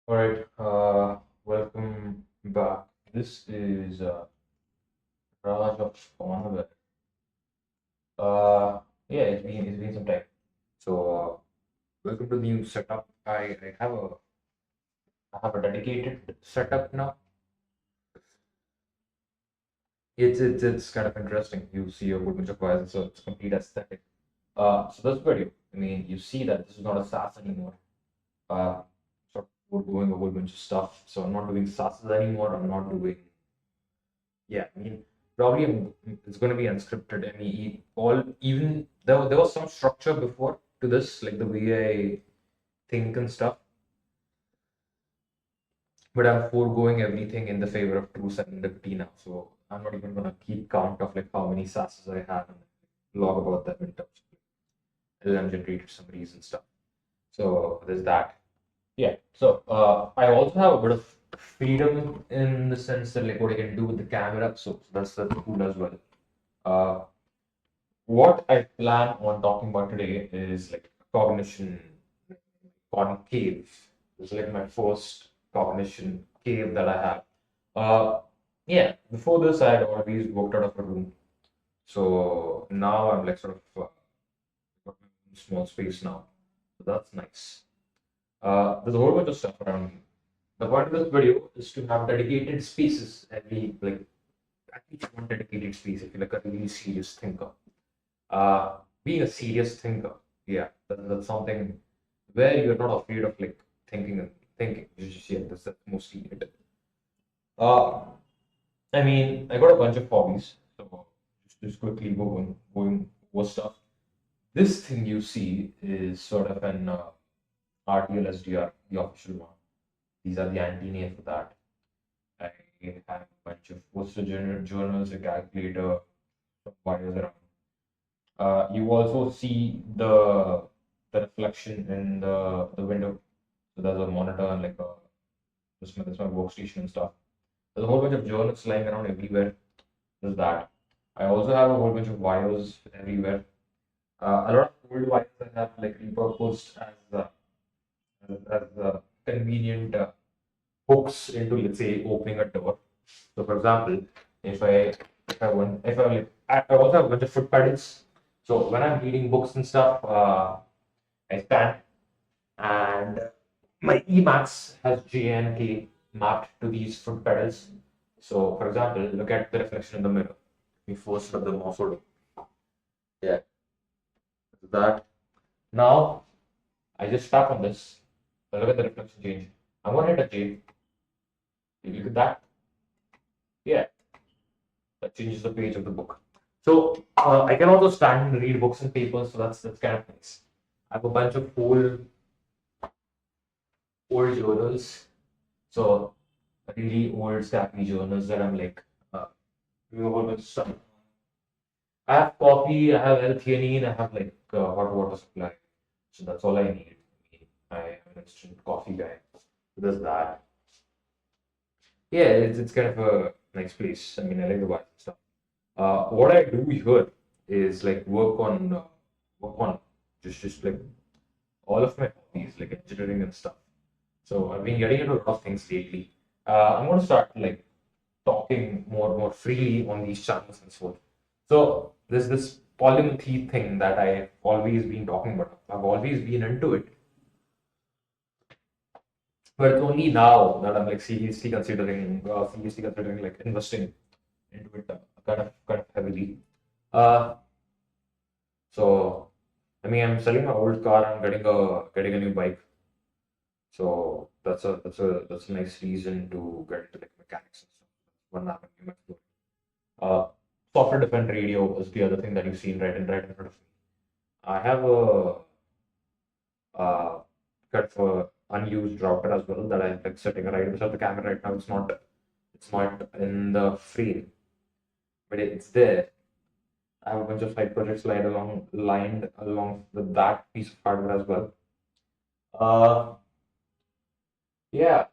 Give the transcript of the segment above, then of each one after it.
All right, welcome back. This is Raj of Onward. Yeah, it's been some time. So welcome to the new setup. I have a dedicated setup now. It's kind of interesting. You see a whole bunch of files, so it's complete aesthetic. So this video, I mean, you see that this is not a SaaS anymore. Sort of doing a whole bunch of stuff. So I'm not doing SaaS anymore. I'm not doing Yeah, I mean, probably it's going to be unscripted. I mean, all even there was some structure before to this, like the way I think and stuff. But I'm foregoing everything in the favor of true serendipity now. So I'm not even going to keep count of like how many sasses I have and log about them in terms of LLM generated summaries and stuff. So there's that. Yeah. So I also have a bit of freedom in the sense that like what I can do with the camera. So that's cool as well. Uh, what I plan on talking about today is like cognition concave. It's like my first cognition cave that I have. Yeah, before this, I had always worked out of a room. So now I'm like sort of got my own small space now. So that's nice. There's a whole bunch of stuff around me. The point of this video is to have dedicated spaces every like at least one dedicated space if you're like a really serious thinker. Being a serious thinker, yeah, that's something where you're not afraid of like thinking and thinking. Yeah, that's mostly it. Uh, I mean, I got a bunch of hobbies, so just quickly going over stuff. This thing you see is sort of an RTL SDR, the official one. These are the antennae for that. I have a bunch of poster journals, a calculator, some wires around. You also see the reflection in the window. So there's a monitor and like this my workstation and stuff. There's a whole bunch of journals lying around everywhere. There's that. I also have a whole bunch of wires everywhere. A lot of old wires I have like repurposed as convenient hooks into let's say opening a door. So for example, if I if I want if I like I also have a bunch of foot pedals. So when I'm reading books and stuff, I stand and my Emacs has J and K mapped to these foot pedals. So for example, look at the reflection in the mirror. We first rub the mouse over. Yeah, that. Now I just tap on this. Look at the reflection change. I'm gonna hit a J. Look at that. Yeah, that changes the page of the book. So I can also stand and read books and papers. So that's kind of nice. I have a bunch of old journals. So really old stacky journals that I'm like doing a whole bunch of stuff. I have coffee, I have L-theanine, I have like hot water supply. So that's all I need. I am an instant coffee guy. There's that. Yeah, it's kind of a nice place. I mean, I like the vibe and stuff. What I do here is like work on just like all of my hobbies, like engineering and stuff. So I've been getting into a lot of things lately. I'm going to start like talking more freely on these channels and so on. So there's this polymathy thing that I've always been talking about. I've always been into it, but it's only now that I'm like seriously considering like investing into it kind of heavily. Uh, so I mean I'm selling my old car. I'm getting a new bike. So that's a nice reason to get into like mechanics and stuff. One avenue might go. Uh, Software defined radio is the other thing that you've seen right in front of me. I have a kind of a unused router as well that I'm like sitting right beside the camera right now. It's not in the frame, but it's there. I have a bunch of side projects lined along with that piece of hardware as well. Uh, yeah.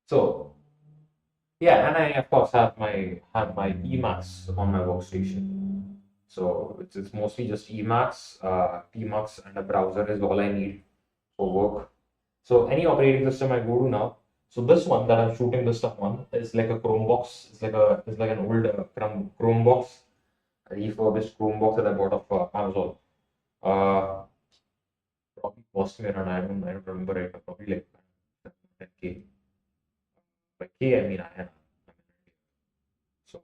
So yeah, and I of course have my Emacs on my workstation. So it's mostly just Emacs, Tmux, and a browser is all I need for work. So any operating system I go to now, so this one that I'm shooting this stuff on is like a Chrome box. It's like an old Chrome box, a refurbished Chrome box that I bought off Amazon. Uh, Probably cost me around, I don't remember right now, probably like 10K. By K I mean INR. So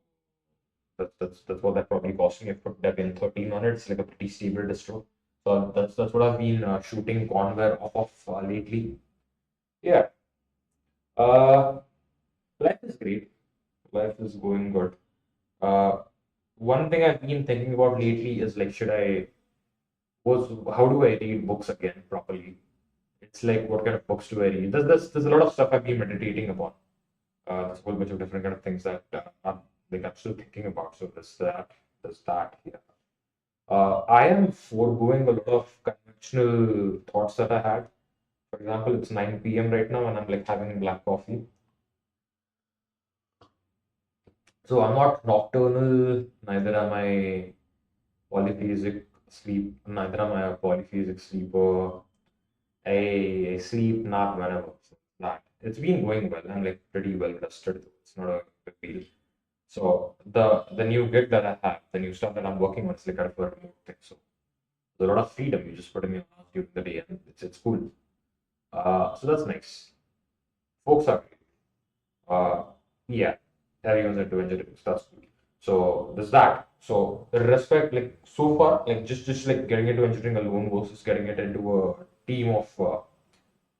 that's what that probably cost me. I put Debian 13 on it. It's like a pretty stable distro. So that's what I've been shooting Conware off of lately. Yeah. Uh, Life is great. Life is going good. Uh, One thing I've been thinking about lately is like, how do I read books again properly? It's like, what kind of books do I read? There's a lot of stuff I've been meditating upon. There's a whole bunch of different kind of things that I'm still thinking about. So there's that. Yeah. I am foregoing a lot of conventional thoughts that I had. For example, it's 9 p.m. right now, and I'm like having black coffee. So I'm not nocturnal, neither am I neither am I a polyphasic sleeper. I sleep nap whenever. So that it's been going well. I'm like pretty well rested though. It's not a big deal. So the new gig that I have, the new stuff that I'm working on is like kind of a remote thing. So there's a lot of freedom. You just put in your hours during the day and it's cool. So that's nice. Folks are great. Yeah, everyone's into engineering. So that's cool. So there's that. So the respect, like so far, like just like getting into engineering alone versus getting it into a team of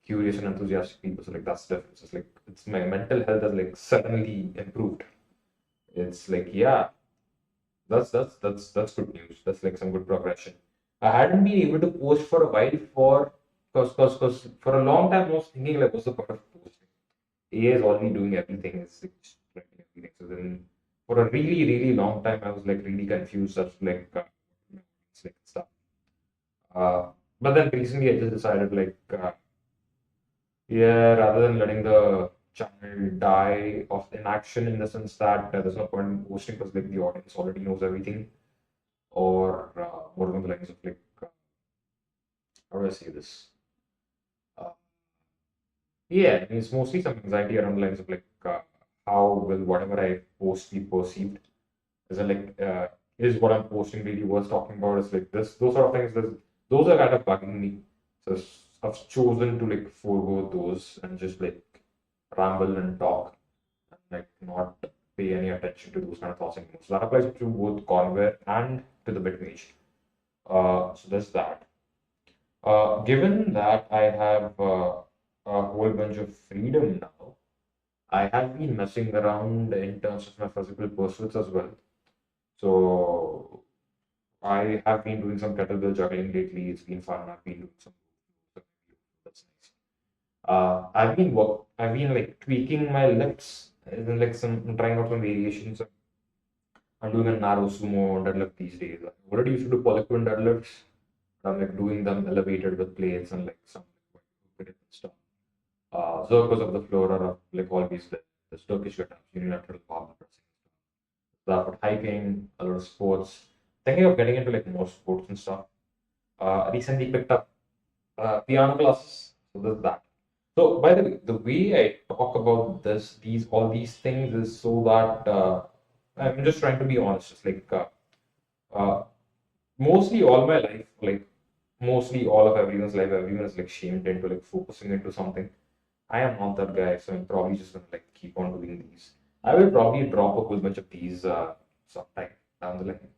curious and enthusiastic people. So like that's the difference. It's like it's my mental health has like suddenly improved. It's like yeah, that's good news. That's like some good progression. I hadn't been able to post for a while for because for a long time I was thinking like what's the point of posting? AI is already doing everything. It's like just writing everything. So then for a really long time I was like really confused as to like it's like stuff. But then recently I just decided like yeah, rather than letting the channel die of inaction in the sense that there's no point in posting because like the audience already knows everything, or more along the lines of like how do I say this? Uh, yeah, I mean, it's mostly some anxiety around the lines of like how will whatever I post be perceived? Is it like is what I'm posting really worth talking about? Is like this those sort of things. Those are kind of bugging me. So I've chosen to like forego those and just like ramble and talk and like not pay any attention to those kind of thoughts anymore. So that applies to both Conware and to the Bitmage. So there's that. Given that I have a whole bunch of freedom now, I have been messing around in terms of my physical pursuits as well. So I have been doing some kettlebell juggling lately. It's been fun. I've been doing some. That's nice. I've been like tweaking my lifts, and then like some trying out some variations. I'm doing a narrow sumo deadlift these days. I already used to do polyquin deadlifts. I'm like doing them elevated with plates and like some different stuff. Circles of the floor are like always the Turkish get unilateral power pressing. So I've got hiking, a lot of sports. Thinking of getting into like more sports and stuff. Recently picked up piano classes. So there's that. So by the way I talk about all these things is so that I'm just trying to be honest. Just like uh, mostly all my life, like mostly all of everyone's life, everyone is like shamed into like focusing into something. I am not that guy, so I'm probably just gonna like keep on doing these. I will probably drop a whole bunch of these sometime down the line.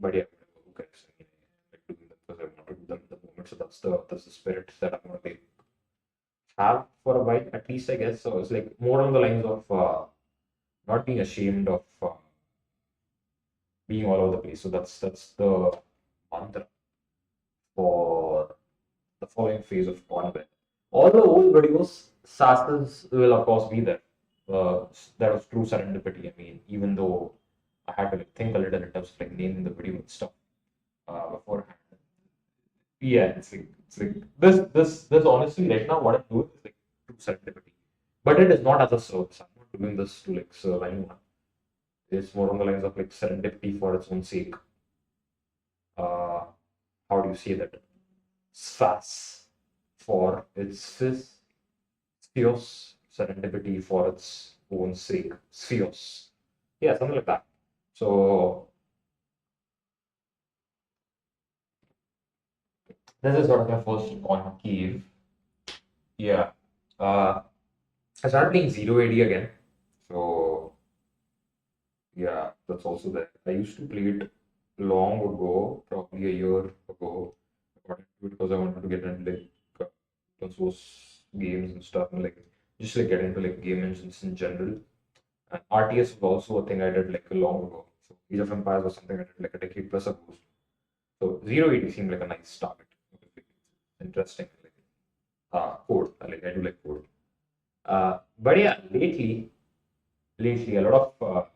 But yeah, who cares? I mean, I like doing them because I want to do them at the moment. So that's the spirit that I'm gonna like have for a while, at least I guess. So it's like more on the lines of not being ashamed of being all over the place. So that's the mantra for the following phase of content. All the old videos, SASs will of course be there. That was true serendipity. I mean, even though I had to like think a little in terms of like naming the video and stuff beforehand. Yeah, it's like this honestly right now what I'm doing is like true serendipity. But it is not as a service. I'm not doing this to like serve anyone. It's more on the lines of like serendipity for its own sake. Uh, how do you say that? SAS. for its spheres, serendipity for its own sake, spheres. Yeah, something like that. So this is sort of my first concave. Yeah. Uh, I started playing Zero AD again. So yeah, that's also there. I used to play it long ago, probably a year ago. I got into it because I wanted to get into like those games and stuff, and like just like get into like game engines in general. And RTS was also a thing I did like long ago. So Age of Empires was something I did like a decade plus ago. So Zero AD seemed like a nice target. Interesting. Like, code. I do like code. But yeah, lately a lot of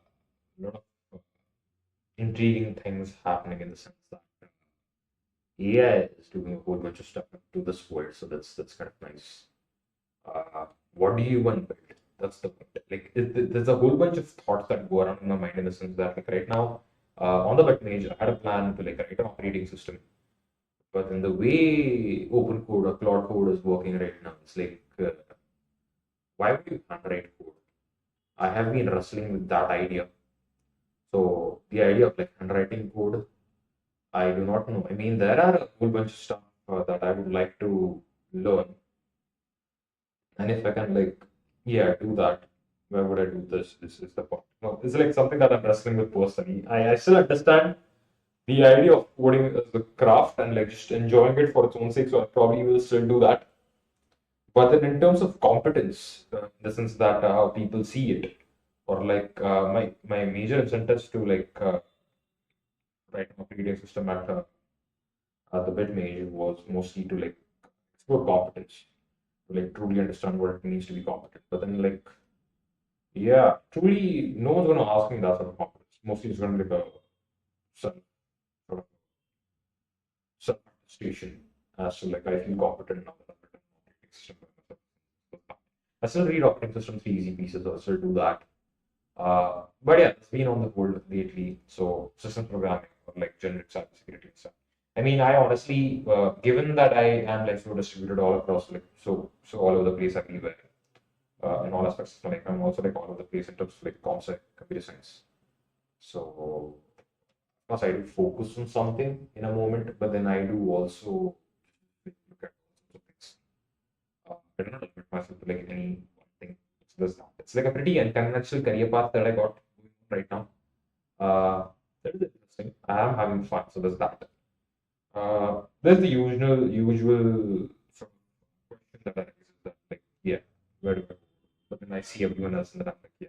intriguing things happening in the sense that AI is doing a whole bunch of stuff to this world. So that's kind of nice. What do you want to build? That's the point. Like there's a whole bunch of thoughts that go around in my mind in the sense that like right now on the web page I had a plan to like write an operating system, but in the way open code or Cloud code is working right now, it's like why would you handwrite code? I have been wrestling with that idea. So the idea of like handwriting code, I do not know. I mean, there are a whole bunch of stuff that I would like to learn, and if I can like, yeah, do that, where would I do this? This is the point. No, it's like something that I'm wrestling with personally. I still understand the idea of coding as a craft and like just enjoying it for its own sake. So I probably will still do that. But then in terms of competence, in the sense that how people see it, or like my major incentives to like write an operating system at the bit major was mostly to like explore competence, to like truly understand what it means to be competent. But then like yeah, truly no one's gonna ask me that sort of competence. Mostly it's gonna be like a self sort of self attestation as to like I feel competent now that I've written an operating system by myself. I still read operating systems, three easy pieces, I still do that. But yeah, it's been on the hold lately. So system programming or like generic cybersecurity and stuff. I mean, I honestly, given that I am like so distributed all across, like so all over the place everywhere, in all aspects of life, I'm also like all over the place in terms of like concept, computer science. So, of course, I do focus on something in a moment, but then I do also like, look at all sorts of things. I don't limit myself to like any one thing. It's like a pretty unconventional career path that I got right now. That is interesting. I am having fun, so there's that. There's the usual sort of question that arises that like, yeah, where do I go? But then I see everyone else and then I'm like, yeah.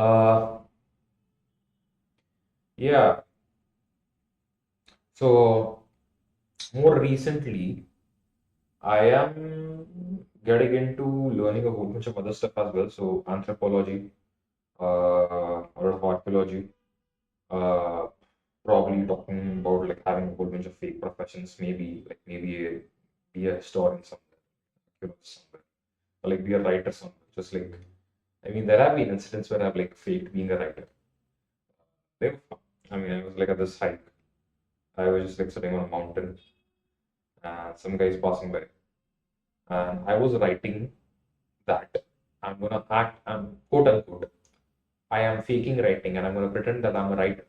Uh, yeah. So more recently, I am getting into learning a whole bunch of other stuff as well. So anthropology, a lot of archaeology, uh, probably talking about like having a whole bunch of fake professions, maybe be a historian somewhere, somewhere, or like be a writer somewhere. Just like I mean, there have been incidents where I've like faked being a writer. They were fun. I mean, I was like at this hike. I was just like sitting on a mountain, and some guys passing by, and I was writing that I'm gonna act, I'm quote unquote, I am faking writing, and I'm gonna pretend that I'm a writer.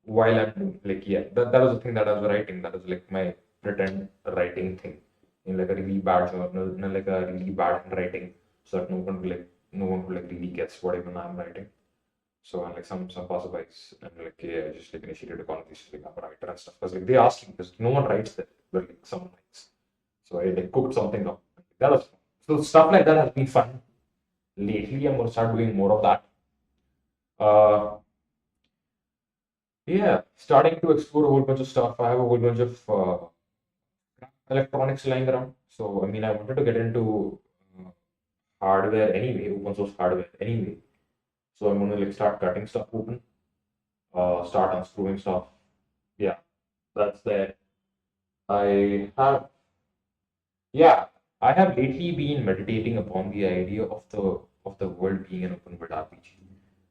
While I'm doing like yeah, that was the thing that I was writing. That was like my pretend writing thing in like a really bad journal, in like a really bad handwriting, so that no one would like really guess what even I'm writing. So and like some passerbys and like yeah, I just like initiated a conversation like I'm a writer and stuff. Because like they asked me because no one writes there, but like someone writes. So I like cooked something up. That was fun. So stuff like that has been fun. Lately, I'm gonna start doing more of that. Uh, yeah, starting to explore a whole bunch of stuff. I have a whole bunch of electronics lying around. So I mean, I wanted to get into hardware anyway, open source hardware anyway. So I'm gonna like start cutting stuff open, start unscrewing stuff. Yeah, that's there. I have yeah, I have lately been meditating upon the idea of the world being an open world RPG.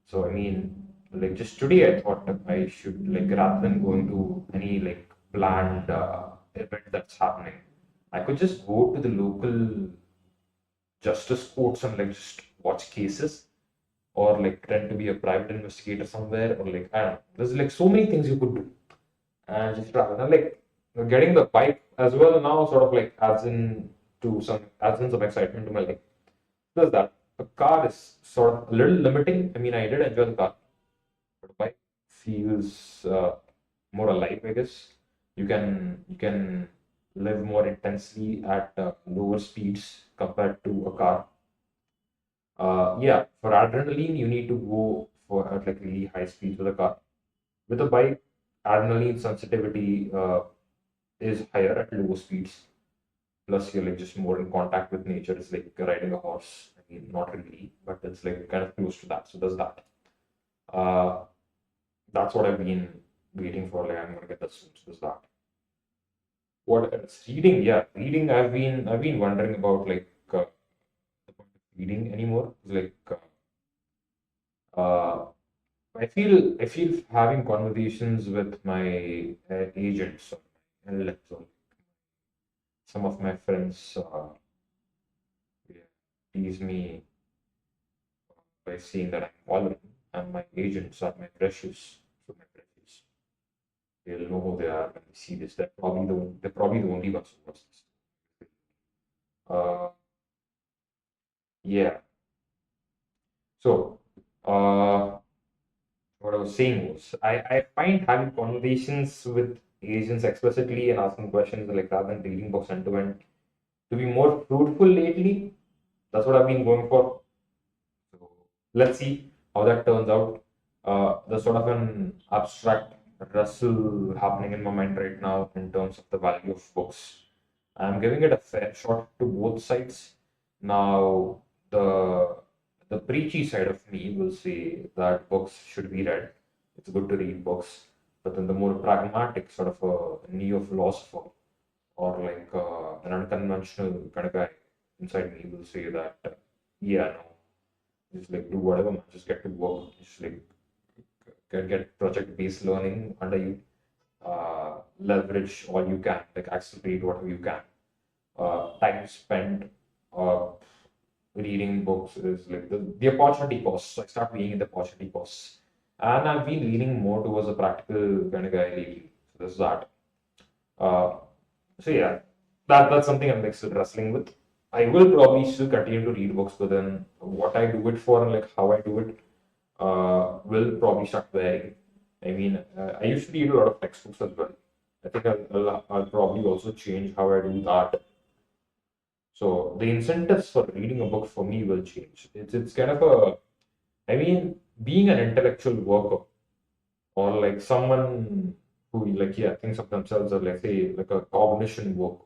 So I mean, like just today I thought that I should, like, rather than going to any like planned event that's happening, I could just go to the local justice courts and like just watch cases, or like pretend to be a private investigator somewhere, or like I don't know. There's like so many things you could do, and just travel. And like getting the bike as well now sort of like adds in some excitement to my life. Does that. The car is sort of a little limiting. I mean, I did enjoy the car, but the bike feels more alive, I guess. You can live more intensely at lower speeds compared to a car. Yeah, for adrenaline, you need to go for at like really high speeds with a car. With a bike, adrenaline sensitivity is higher at low speeds. Plus, you're like just more in contact with nature. It's like riding a horse. I mean, not really, but it's like kind of close to that. So there's that. Uh, that's what I've been waiting for. Like I'm gonna get that soon. So there's that. What else? Reading, yeah, reading. I've been wondering about like the point of reading anymore. Like uh, I feel having conversations with my agents or my LLMs or some of my friends yeah, tease me by saying that I'm following, and my agents are my precious. So my precious, they'll know who they are when they see this. They're probably the only ones who watch this. Uh, yeah. So what I was saying was I find having conversations with agents explicitly and asking questions like rather than reading books end to end to be more fruitful lately. That's what I've been going for. So let's see how that turns out. There's sort of an abstract wrestle happening in my mind right now in terms of the value of books. I'm giving it a fair shot to both sides. Now, the the preachy side of me will say that books should be read. It's good to read books. But then the more pragmatic sort of a neo-philosopher or like an unconventional kind of guy inside me will say that, yeah, no, just like do whatever, man. Just get to work. Just like get project-based learning under you. Leverage all you can, like accelerate whatever you can. Time spent uh, reading books is like the opportunity cost. So I start weighing the opportunity costs. And I've been leaning more towards a practical kind of guy lately. So there's that. Uh, so yeah, that's something I'm like still wrestling with. I will probably still continue to read books, but then what I do it for and like how I do it will probably start varying. I mean, I used to read a lot of textbooks as well. I think I'll probably also change how I do that. So the incentives for reading a book for me will change. It's kind of a, I mean, being an intellectual worker or like someone who like yeah thinks of themselves as like say like a cognition worker.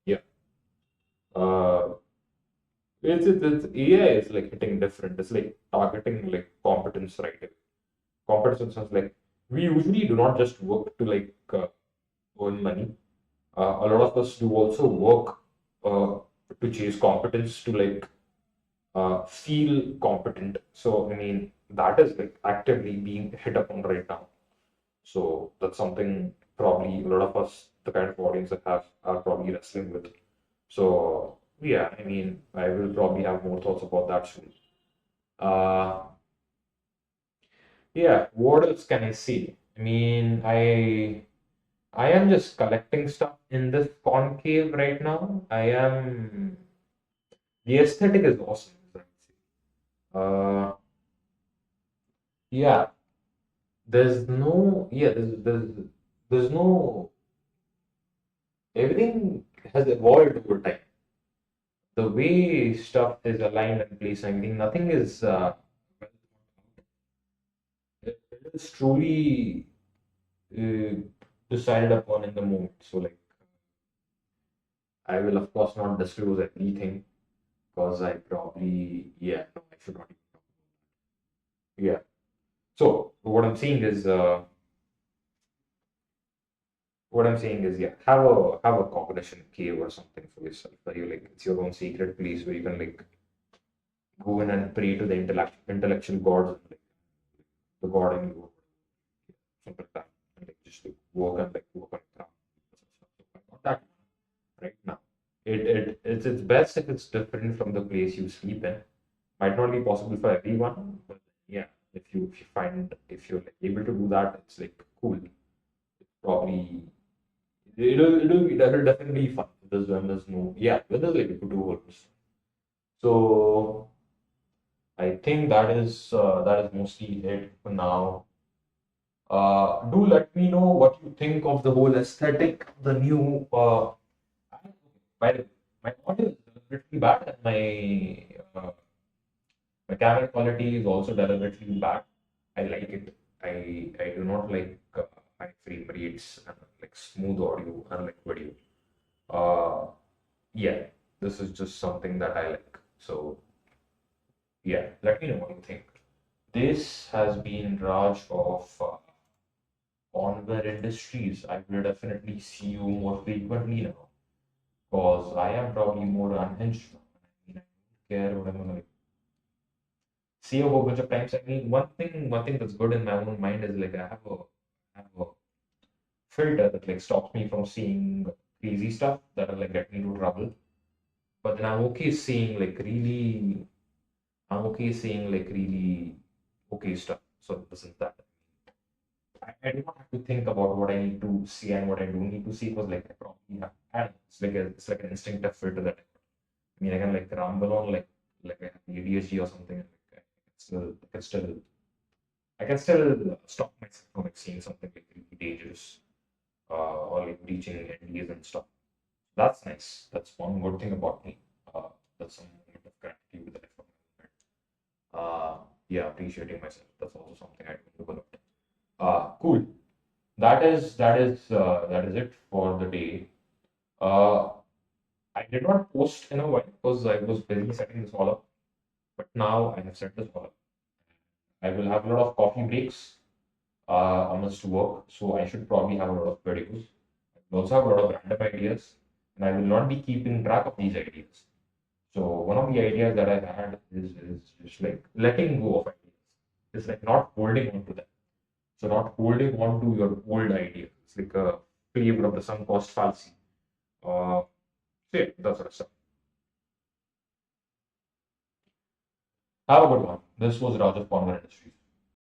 Yeah. Uh, it's AI is like hitting different. It's like targeting like competence right away. Competence in the sense like we usually do not just work to like earn money. A lot of us do also work to chase competence to like feel competent. So I mean that is like actively being hit upon right now. So that's something probably a lot of us, the kind of audience that have are probably wrestling with. So yeah, I mean I will probably have more thoughts about that soon. Uh, yeah, what else can I say? I mean I am just collecting stuff in this concave right now. The aesthetic is awesome. Let me see. Yeah, there's no, everything has evolved over time. The way stuff is aligned and placed, I mean, nothing is, it is truly uh, decided upon in the moment. So, like, I will, of course, not disclose everything because I probably, yeah, no, I should not even talk. Yeah. So, what I'm saying is, yeah, have a cognition cave or something for yourself. Where you like, it's your own secret place where you can like go in and pray to the intellectual gods. the garden you work, something like that, and like just like work on craft. So I got that right now. It's best if it's different from the place you sleep in. Might not be possible for everyone, but yeah, if you're like able to do that, it's like cool. It's probably it'll definitely be fun. There's no yeah, there's like you could do all this. So I think that is mostly it for now. Do let me know what you think of the whole aesthetic, the new. By the way, my audio is deliberately bad, and my camera quality is also deliberately bad. I like it. I do not like high frame rates and like smooth audio and like video. Uh, yeah, this is just something that I like. So yeah, let me know what you think. This has been Raj of Onware Industries. I will definitely see you more frequently now because I am probably more unhinged now. I mean, I don't care what I'm gonna see a whole bunch of times. I mean, one thing that's good in my own mind is like I have a filter that like stops me from seeing crazy stuff that'll like get me into trouble. But then I'm okay seeing like really okay stuff. So this is that. I do not have to think about what I need to see and what I don't need to see because like I probably have I don't know, it's like an instinctive filter that I mean I can like ramble on like I have ADHD or something and like I can still stop myself from like seeing something like really dangerous or like breaching NDAs and stuff. That's nice. That's one good thing about me. That's some moment of gratitude that I found. Yeah, appreciating myself. That's also something I do a lot. Cool. That is it for the day. Uh, I did not post in a while because I was busy setting this all up. But now I have set this all up. I will have a lot of coffee breaks amidst work, so I should probably have a lot of videos. I will also have a lot of random ideas, and I will not be keeping track of these ideas. So one of the ideas that I had is just like letting go of ideas. It's like not holding on to them. So not holding on to your old idea. It's like a flavor of the sunk cost fallacy. So yeah, that's sort of stuff. Have a good one. This was Raj of Conver Industries.